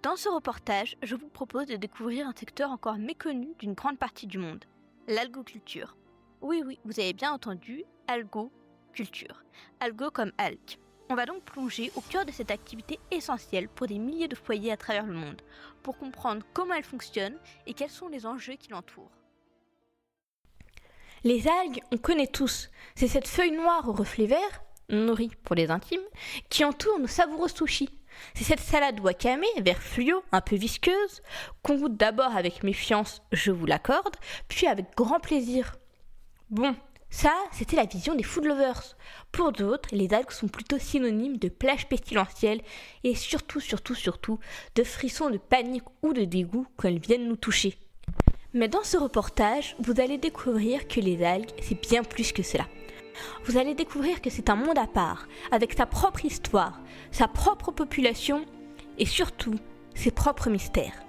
Dans ce reportage, je vous propose de découvrir un secteur encore méconnu d'une grande partie du monde, l'algoculture. Oui, vous avez bien entendu, algoculture. Algo comme algues. On va donc plonger au cœur de cette activité essentielle pour des milliers de foyers à travers le monde, pour comprendre comment elle fonctionne et quels sont les enjeux qui l'entourent. Les algues, on connaît tous. C'est cette feuille noire au reflet vert, nori pour les intimes, qui entoure nos savoureux sushis. C'est cette salade wakame, vert fluo, un peu visqueuse, qu'on goûte d'abord avec méfiance, je vous l'accorde, puis avec grand plaisir. Bon, ça, c'était la vision des food lovers. Pour d'autres, les algues sont plutôt synonymes de plage pestilentielle et surtout de frissons de panique ou de dégoût quand elles viennent nous toucher. Mais dans ce reportage, vous allez découvrir que les algues, c'est bien plus que cela. Vous allez découvrir que c'est un monde à part, avec sa propre histoire, sa propre population et surtout ses propres mystères.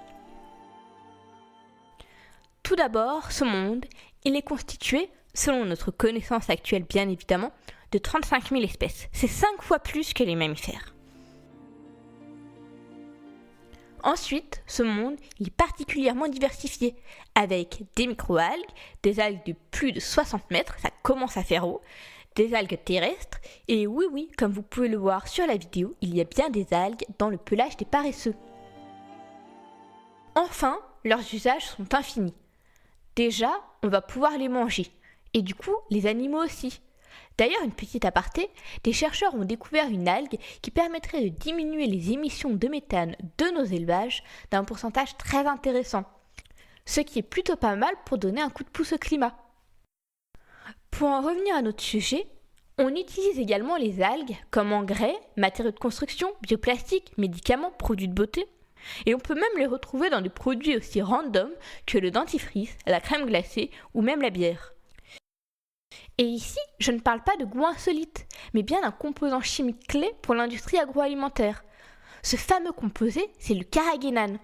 Tout d'abord, ce monde, il est constitué, selon notre connaissance actuelle bien évidemment, de 35 000 espèces. C'est 5 fois plus que les mammifères. Ensuite, ce monde il est particulièrement diversifié, avec des microalgues, des algues de plus de 60 mètres, ça commence à faire haut, des algues terrestres, et oui, comme vous pouvez le voir sur la vidéo, il y a bien des algues dans le pelage des paresseux. Enfin, leurs usages sont infinis. Déjà, on va pouvoir les manger, et du coup, les animaux aussi. D'ailleurs, une petite aparté, des chercheurs ont découvert une algue qui permettrait de diminuer les émissions de méthane de nos élevages d'un pourcentage très intéressant, ce qui est plutôt pas mal pour donner un coup de pouce au climat. Pour en revenir à notre sujet, on utilise également les algues comme engrais, matériaux de construction, bioplastiques, médicaments, produits de beauté, et on peut même les retrouver dans des produits aussi random que le dentifrice, la crème glacée ou même la bière. Et ici, je ne parle pas de goût insolite, mais bien d'un composant chimique clé pour l'industrie agroalimentaire. Ce fameux composé, c'est le carragénane.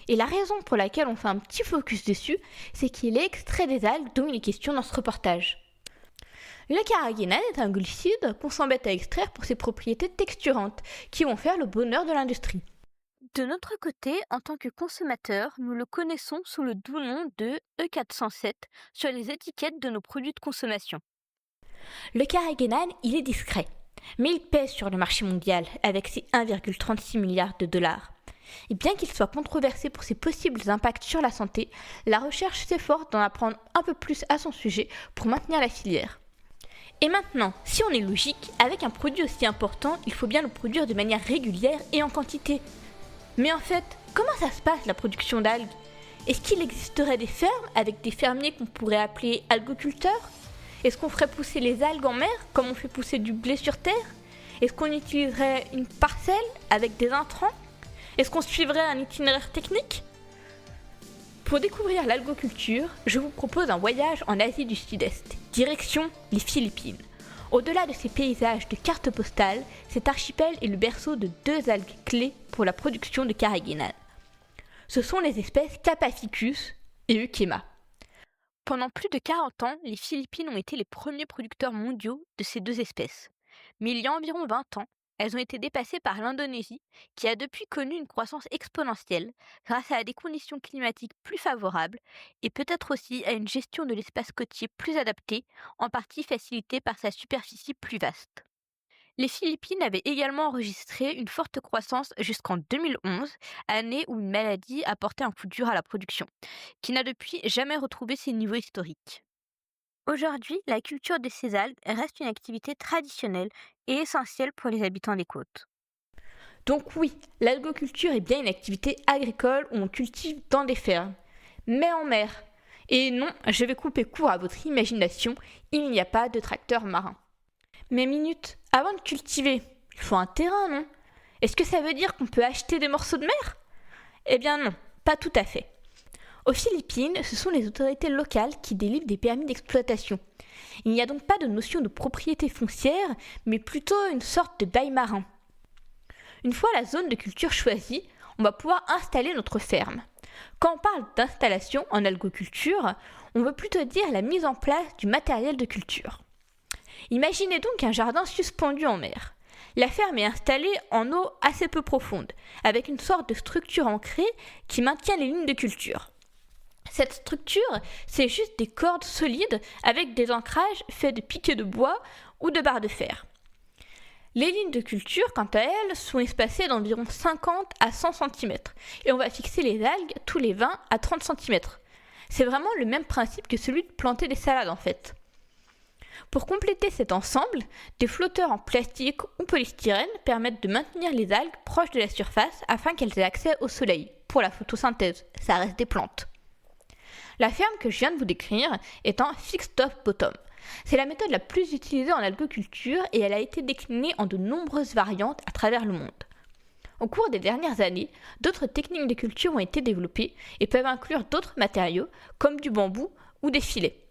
Et la raison pour laquelle on fait un petit focus dessus, c'est qu'il est extrait des algues dont il est question dans ce reportage. Le carragénane est un glucide qu'on s'embête à extraire pour ses propriétés texturantes, qui vont faire le bonheur de l'industrie. De notre côté, en tant que consommateurs, nous le connaissons sous le doux nom de E407 sur les étiquettes de nos produits de consommation. Le carragénane, il est discret, mais il pèse sur le marché mondial avec ses 1,36 milliards de dollars. Et bien qu'il soit controversé pour ses possibles impacts sur la santé, la recherche s'efforce d'en apprendre un peu plus à son sujet pour maintenir la filière. Et maintenant, si on est logique, avec un produit aussi important, il faut bien le produire de manière régulière et en quantité. Mais en fait, comment ça se passe la production d'algues ? Est-ce qu'il existerait des fermes avec des fermiers qu'on pourrait appeler algoculteurs ? Est-ce qu'on ferait pousser les algues en mer comme on fait pousser du blé sur terre ? Est-ce qu'on utiliserait une parcelle avec des intrants ? Est-ce qu'on suivrait un itinéraire technique ? Pour découvrir l'algoculture, je vous propose un voyage en Asie du Sud-Est, direction les Philippines. Au-delà de ces paysages de cartes postales, cet archipel est le berceau de 2 algues clés pour la production de carragénane. Ce sont les espèces Caphaficus et Euchema. Pendant plus de 40 ans, les Philippines ont été les premiers producteurs mondiaux de ces 2 espèces. Mais il y a environ 20 ans, elles ont été dépassées par l'Indonésie, qui a depuis connu une croissance exponentielle grâce à des conditions climatiques plus favorables et peut-être aussi à une gestion de l'espace côtier plus adaptée, en partie facilitée par sa superficie plus vaste. Les Philippines avaient également enregistré une forte croissance jusqu'en 2011, année où une maladie a porté un coup dur à la production, qui n'a depuis jamais retrouvé ses niveaux historiques. Aujourd'hui, la culture de ces algues reste une activité traditionnelle et essentielle pour les habitants des côtes. Donc oui, l'algoculture est bien une activité agricole où on cultive dans des fermes, mais en mer. Et non, je vais couper court à votre imagination, il n'y a pas de tracteur marin. Mais minute, avant de cultiver, il faut un terrain, non ? Est-ce que ça veut dire qu'on peut acheter des morceaux de mer ? Eh bien non, pas tout à fait. Aux Philippines, ce sont les autorités locales qui délivrent des permis d'exploitation. Il n'y a donc pas de notion de propriété foncière, mais plutôt une sorte de bail marin. Une fois la zone de culture choisie, on va pouvoir installer notre ferme. Quand on parle d'installation en algoculture, on veut plutôt dire la mise en place du matériel de culture. Imaginez donc un jardin suspendu en mer. La ferme est installée en eau assez peu profonde, avec une sorte de structure ancrée qui maintient les lignes de culture. Cette structure, c'est juste des cordes solides avec des ancrages faits de piquets de bois ou de barres de fer. Les lignes de culture, quant à elles, sont espacées d'environ 50 à 100 cm et on va fixer les algues tous les 20 à 30 cm. C'est vraiment le même principe que celui de planter des salades en fait. Pour compléter cet ensemble, des flotteurs en plastique ou polystyrène permettent de maintenir les algues proches de la surface afin qu'elles aient accès au soleil. Pour la photosynthèse, ça reste des plantes. La ferme que je viens de vous décrire est en fixed top bottom. C'est la méthode la plus utilisée en algoculture et elle a été déclinée en de nombreuses variantes à travers le monde. Au cours des dernières années, d'autres techniques de culture ont été développées et peuvent inclure d'autres matériaux comme du bambou ou des filets.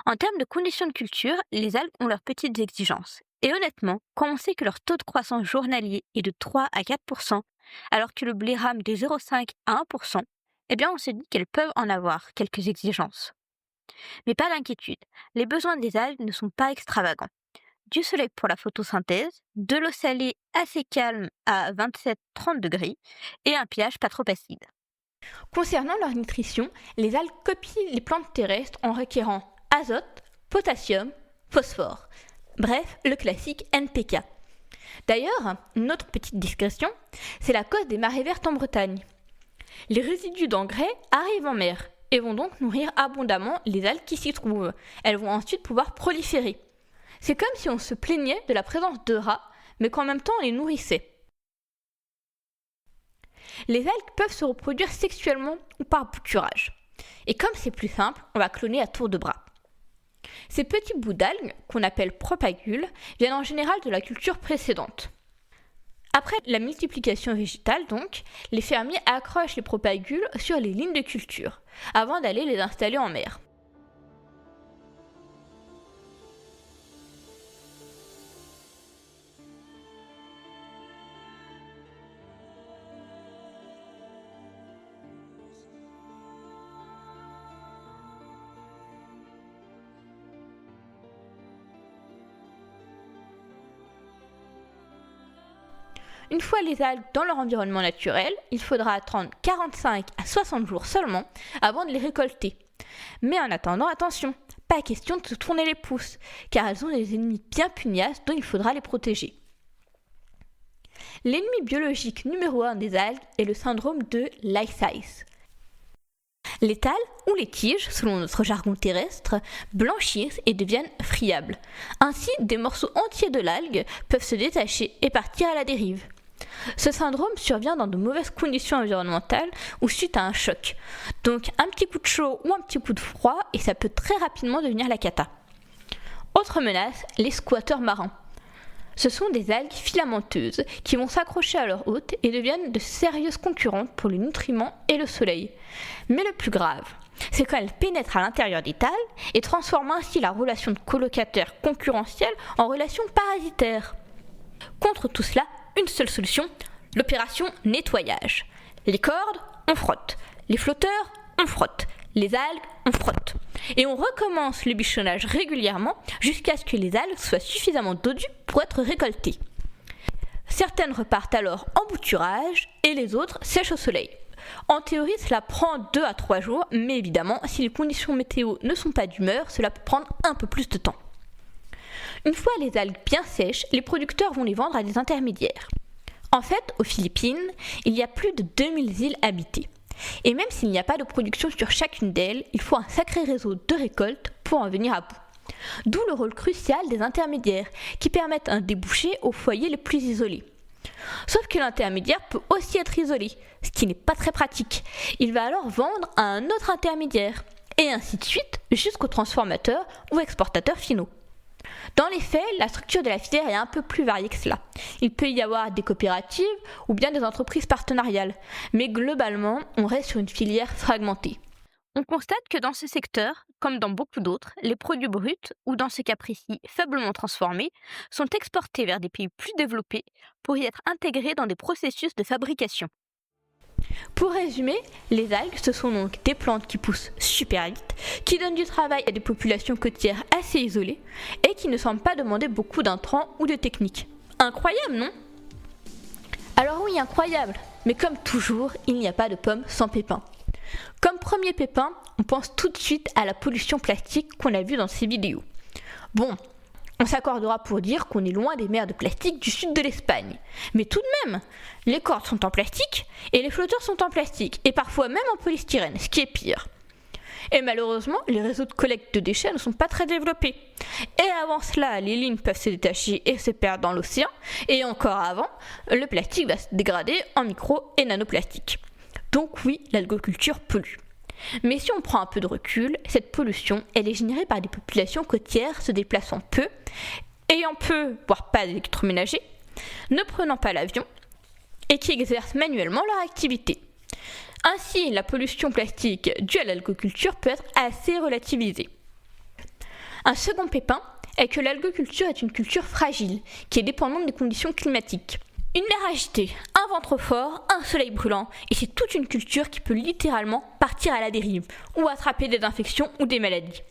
En termes de conditions de culture, les algues ont leurs petites exigences. Et honnêtement, quand on sait que leur taux de croissance journalier est de 3 à 4%, alors que le blé rame de 0,5 à 1%, eh bien on se dit qu'elles peuvent en avoir quelques exigences. Mais pas d'inquiétude, les besoins des algues ne sont pas extravagants. Du soleil pour la photosynthèse, de l'eau salée assez calme à 27-30 degrés et un pH pas trop acide. Concernant leur nutrition, les algues copient les plantes terrestres en requérant azote, potassium, phosphore. Bref, le classique NPK. D'ailleurs, une autre petite digression, c'est la cause des marées vertes en Bretagne. Les résidus d'engrais arrivent en mer et vont donc nourrir abondamment les algues qui s'y trouvent. Elles vont ensuite pouvoir proliférer. C'est comme si on se plaignait de la présence de rats, mais qu'en même temps on les nourrissait. Les algues peuvent se reproduire sexuellement ou par bouturage. Et comme c'est plus simple, on va cloner à tour de bras. Ces petits bouts d'algues, qu'on appelle propagules, viennent en général de la culture précédente. Après la multiplication végétale, donc, les fermiers accrochent les propagules sur les lignes de culture, avant d'aller les installer en mer. Une fois les algues dans leur environnement naturel, il faudra attendre 45 à 60 jours seulement avant de les récolter. Mais en attendant, attention, pas question de se tourner les pouces, car elles ont des ennemis bien pugnaces dont il faudra les protéger. L'ennemi biologique numéro 1 des algues est le syndrome de lysis. Les thalles ou les tiges, selon notre jargon terrestre, blanchissent et deviennent friables. Ainsi, des morceaux entiers de l'algue peuvent se détacher et partir à la dérive. Ce syndrome survient dans de mauvaises conditions environnementales ou suite à un choc. Donc un petit coup de chaud ou un petit coup de froid et ça peut très rapidement devenir la cata. Autre menace, les squatteurs marins. Ce sont des algues filamenteuses qui vont s'accrocher à leur hôte et deviennent de sérieuses concurrentes pour le nutriment et le soleil. Mais le plus grave, c'est quand elles pénètrent à l'intérieur des thalles et transforment ainsi la relation de colocataire concurrentielle en relation parasitaire. Contre tout cela, une seule solution, l'opération nettoyage. Les cordes, on frotte. Les flotteurs, on frotte. Les algues, on frotte. Et on recommence le bichonnage régulièrement jusqu'à ce que les algues soient suffisamment dodues pour être récoltées. Certaines repartent alors en bouturage et les autres sèchent au soleil. En théorie, cela prend 2 à 3 jours, mais évidemment, si les conditions météo ne sont pas d'humeur, cela peut prendre un peu plus de temps. Une fois les algues bien sèches, les producteurs vont les vendre à des intermédiaires. En fait, aux Philippines, il y a plus de 2000 îles habitées. Et même s'il n'y a pas de production sur chacune d'elles, il faut un sacré réseau de récolte pour en venir à bout. D'où le rôle crucial des intermédiaires, qui permettent un débouché aux foyers les plus isolés. Sauf que l'intermédiaire peut aussi être isolé, ce qui n'est pas très pratique. Il va alors vendre à un autre intermédiaire, et ainsi de suite jusqu'aux transformateurs ou exportateurs finaux. Dans les faits, la structure de la filière est un peu plus variée que cela. Il peut y avoir des coopératives ou bien des entreprises partenariales, mais globalement, on reste sur une filière fragmentée. On constate que dans ce secteur, comme dans beaucoup d'autres, les produits bruts, ou dans ce cas précis faiblement transformés, sont exportés vers des pays plus développés pour y être intégrés dans des processus de fabrication. Pour résumer, les algues, ce sont donc des plantes qui poussent super vite, qui donnent du travail à des populations côtières assez isolées et qui ne semblent pas demander beaucoup d'intrants ou de techniques. Incroyable, non? Alors oui, incroyable, mais comme toujours, il n'y a pas de pomme sans pépin. Comme premier pépin, on pense tout de suite à la pollution plastique qu'on a vue dans ces vidéos. Bon, on s'accordera pour dire qu'on est loin des mers de plastique du sud de l'Espagne. Mais tout de même, les cordes sont en plastique et les flotteurs sont en plastique, et parfois même en polystyrène, ce qui est pire. Et malheureusement, les réseaux de collecte de déchets ne sont pas très développés. Et avant cela, les lignes peuvent se détacher et se perdre dans l'océan. Et encore avant, le plastique va se dégrader en micro et nanoplastiques. Donc oui, l'algoculture pollue. Mais si on prend un peu de recul, cette pollution, elle est générée par des populations côtières se déplaçant peu, ayant peu, voire pas d'électroménager, ne prenant pas l'avion, et qui exercent manuellement leur activité. Ainsi, la pollution plastique due à l'algoculture peut être assez relativisée. Un second pépin est que l'algoculture est une culture fragile, qui est dépendante des conditions climatiques. Une mer agitée, un vent trop fort, un soleil brûlant, et c'est toute une culture qui peut littéralement partir à la dérive, ou attraper des infections ou des maladies.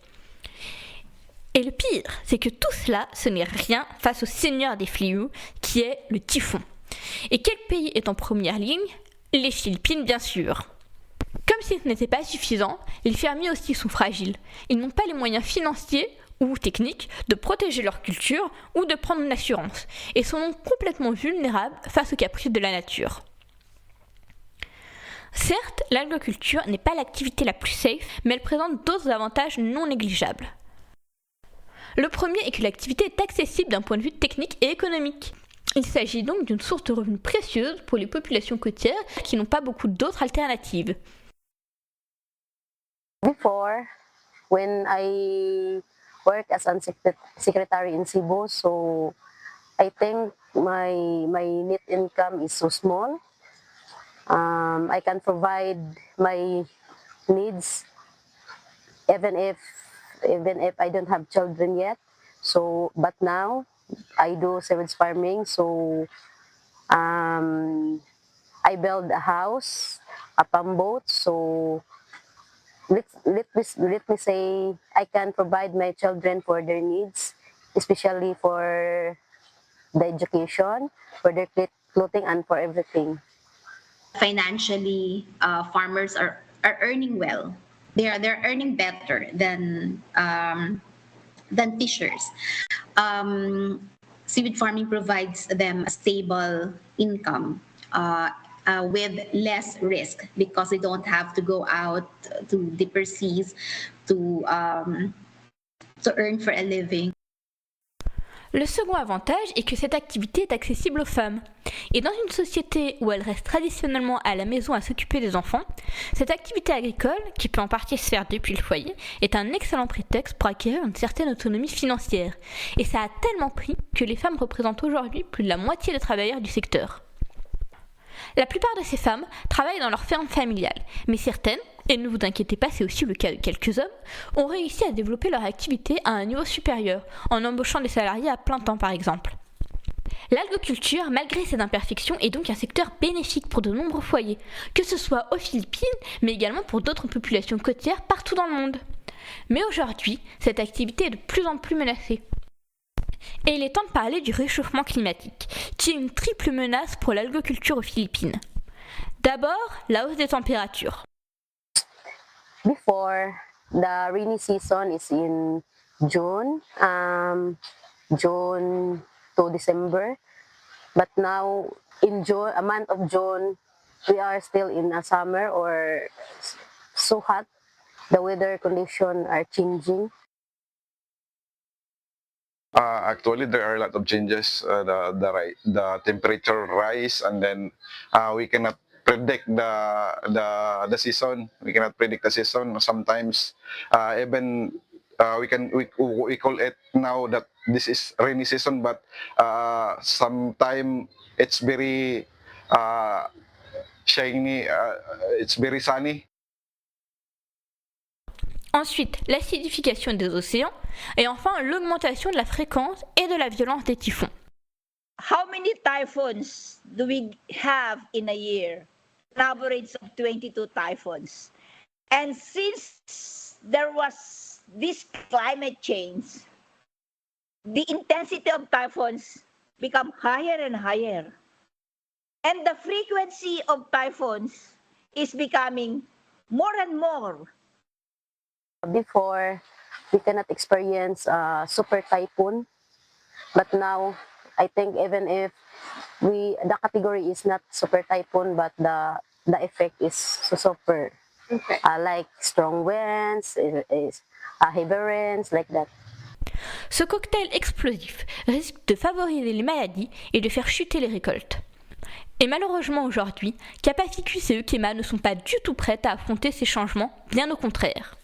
Et le pire, c'est que tout cela, ce n'est rien face au seigneur des fléaux, qui est le typhon. Et quel pays est en première ligne? Les Philippines, bien sûr. Comme si ce n'était pas suffisant, les fermiers aussi sont fragiles. Ils n'ont pas les moyens financiers ou techniques de protéger leur culture ou de prendre une assurance, et sont donc complètement vulnérables face aux caprices de la nature. Certes, l'algoculture n'est pas l'activité la plus safe, mais elle présente d'autres avantages non négligeables. Le premier est que l'activité est accessible d'un point de vue technique et économique. Il s'agit donc d'une source de revenus précieuse pour les populations côtières qui n'ont pas beaucoup d'autres alternatives. Before, when I work as a secretary in Cebu, so I think my net income is so small. I can provide my needs even if I don't have children yet. So, but now I do service farming. So, I build a house, a pump boat. So, let me say I can provide my children for their needs, especially for the education, for their clothing, and for everything. Financially, farmers are earning well. They're earning better than fishers. Seaweed farming provides them a stable income with less risk because they don't have to go out to deeper seas to earn for a living. Le second avantage est que cette activité est accessible aux femmes. Et dans une société où elles restent traditionnellement à la maison à s'occuper des enfants, cette activité agricole, qui peut en partie se faire depuis le foyer, est un excellent prétexte pour acquérir une certaine autonomie financière. Et ça a tellement pris que les femmes représentent aujourd'hui plus de la moitié des travailleurs du secteur. La plupart de ces femmes travaillent dans leur ferme familiale, mais certaines, et ne vous inquiétez pas, c'est aussi le cas de quelques hommes, ont réussi à développer leur activité à un niveau supérieur, en embauchant des salariés à plein temps par exemple. L'algoculture, malgré ses imperfections, est donc un secteur bénéfique pour de nombreux foyers, que ce soit aux Philippines, mais également pour d'autres populations côtières partout dans le monde. Mais aujourd'hui, cette activité est de plus en plus menacée. Et il est temps de parler du réchauffement climatique, qui est une triple menace pour l'algoculture aux Philippines. D'abord, la hausse des températures. Before, the rainy season is in June, June to December. But now, in June, a month of June, we are still in a summer or so hot. The weather conditions are changing. Actually, there are a lot of changes. The temperature rise, and then we cannot predict the season. We cannot predict the season. Sometimes even we call it now that this is rainy season, but sometimes it's very shiny. It's very sunny. Ensuite, l'acidification des océans, et enfin l'augmentation de la fréquence et de la violence des typhons. How many typhoons do we have in a year? An average of 22 typhoons. And since there was this climate change, the intensity of typhoons become higher and higher. And the frequency of typhoons is becoming more and more. Before, we cannot experience super typhoon, but now I think even if the category is not super typhoon, but the effect is so super. Okay. Like strong winds, heavy rains, like that. Ce cocktail explosif risque de favoriser les maladies et de faire chuter les récoltes. Et malheureusement aujourd'hui, Capaficus et Eukema ne sont pas du tout prêtes à affronter ces changements, bien au contraire.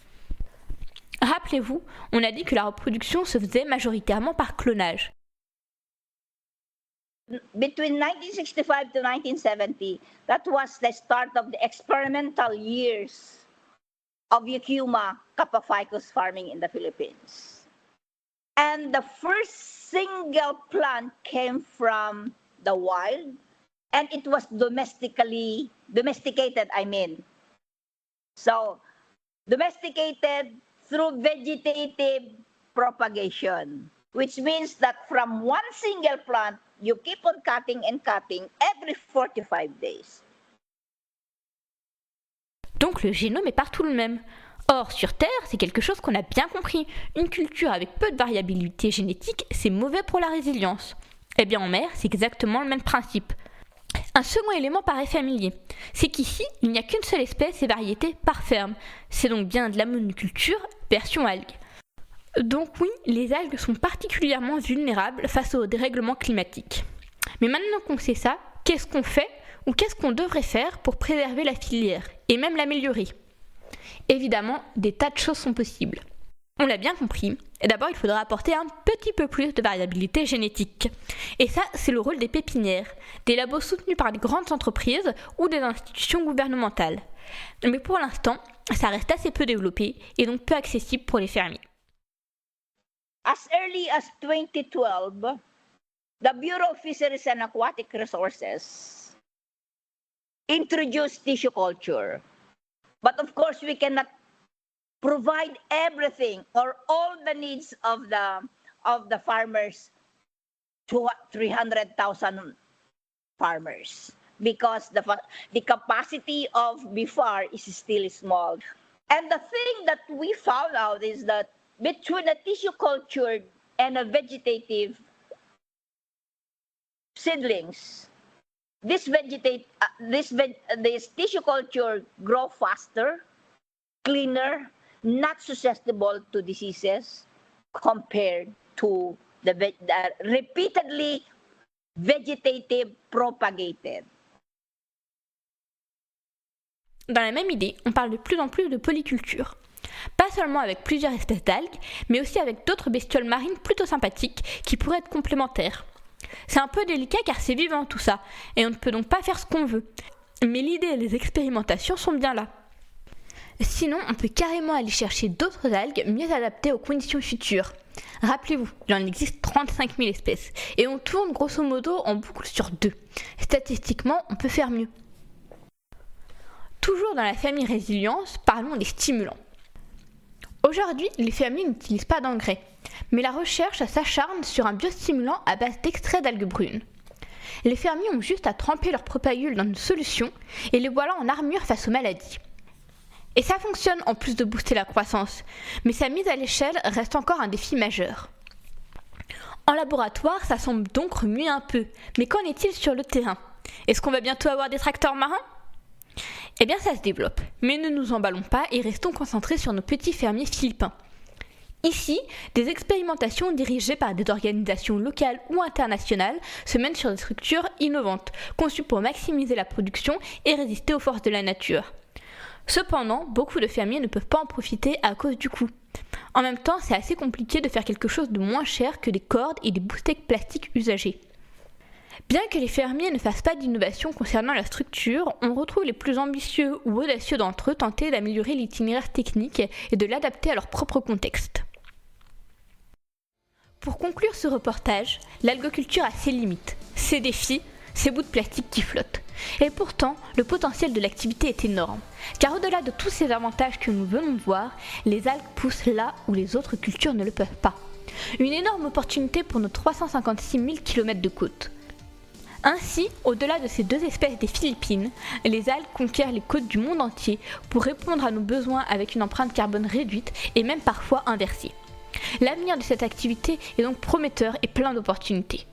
Rappelez-vous, on a dit que la reproduction se faisait majoritairement par clonage. Between 1965 to 1970, that was the start of the experimental years of Eukema Capaficus farming in the Philippines. And the first single plant came from the wild, and it was domesticated, So, domesticated through vegetative propagation, which means that from one single plant, you keep on cutting and cutting every 45 days. Donc le génome est partout le même. Or, sur Terre, c'est quelque chose qu'on a bien compris. Une culture avec peu de variabilité génétique, c'est mauvais pour la résilience. Eh bien en mer, c'est exactement le même principe. Un second élément paraît familier, c'est qu'ici, il n'y a qu'une seule espèce et variété par ferme. C'est donc bien de la monoculture version algues. Donc oui, les algues sont particulièrement vulnérables face au dérèglement climatique. Mais maintenant qu'on sait ça, qu'est-ce qu'on fait ou qu'est-ce qu'on devrait faire pour préserver la filière et même l'améliorer ? Évidemment, des tas de choses sont possibles. On l'a bien compris, et d'abord il faudra apporter un petit peu plus de variabilité génétique. Et ça, c'est le rôle des pépinières, des labos soutenus par de grandes entreprises ou des institutions gouvernementales. Mais pour l'instant, ça reste assez peu développé et donc peu accessible pour les fermiers. As early as 2012, the Bureau of Fisheries and Aquatic Resources introduced tissue culture. But of course, we cannot provide everything or all the needs of the farmers to 300,000 farmers because the capacity of BFAR is still small. And the thing that we found out is that between a tissue cultured and a vegetative seedlings, this tissue culture grow faster, cleaner, not susceptible to diseases compared to the repeatedly vegetative propagated. Dans la même idée, on parle de plus en plus de polyculture. Pas seulement avec plusieurs espèces d'algues, mais aussi avec d'autres bestioles marines plutôt sympathiques qui pourraient être complémentaires. C'est un peu délicat car c'est vivant tout ça, et on ne peut donc pas faire ce qu'on veut. Mais l'idée et les expérimentations sont bien là. Sinon, on peut carrément aller chercher d'autres algues mieux adaptées aux conditions futures. Rappelez-vous, il en existe 35 000 espèces, et on tourne grosso modo en boucle sur 2. Statistiquement, on peut faire mieux. Toujours dans la famille résilience, parlons des stimulants. Aujourd'hui, les fermiers n'utilisent pas d'engrais, mais la recherche s'acharne sur un biostimulant à base d'extrait d'algues brunes. Les fermiers ont juste à tremper leurs propagules dans une solution et les voilà en armure face aux maladies. Et ça fonctionne en plus de booster la croissance, mais sa mise à l'échelle reste encore un défi majeur. En laboratoire, ça semble donc remuer un peu, mais qu'en est-il sur le terrain ? Est-ce qu'on va bientôt avoir des tracteurs marins ? Eh bien ça se développe, mais ne nous emballons pas et restons concentrés sur nos petits fermiers philippins. Ici, des expérimentations dirigées par des organisations locales ou internationales se mènent sur des structures innovantes, conçues pour maximiser la production et résister aux forces de la nature. Cependant, beaucoup de fermiers ne peuvent pas en profiter à cause du coût. En même temps, c'est assez compliqué de faire quelque chose de moins cher que des cordes et des boustecs plastiques usagés. Bien que les fermiers ne fassent pas d'innovation concernant la structure, on retrouve les plus ambitieux ou audacieux d'entre eux tenter d'améliorer l'itinéraire technique et de l'adapter à leur propre contexte. Pour conclure ce reportage, l'algoculture a ses limites, ses défis, ses bouts de plastique qui flottent. Et pourtant, le potentiel de l'activité est énorme, car au-delà de tous ces avantages que nous venons de voir, les algues poussent là où les autres cultures ne le peuvent pas. Une énorme opportunité pour nos 356 000 km de côte. Ainsi, au-delà de ces deux espèces des Philippines, les algues conquièrent les côtes du monde entier pour répondre à nos besoins avec une empreinte carbone réduite et même parfois inversée. L'avenir de cette activité est donc prometteur et plein d'opportunités.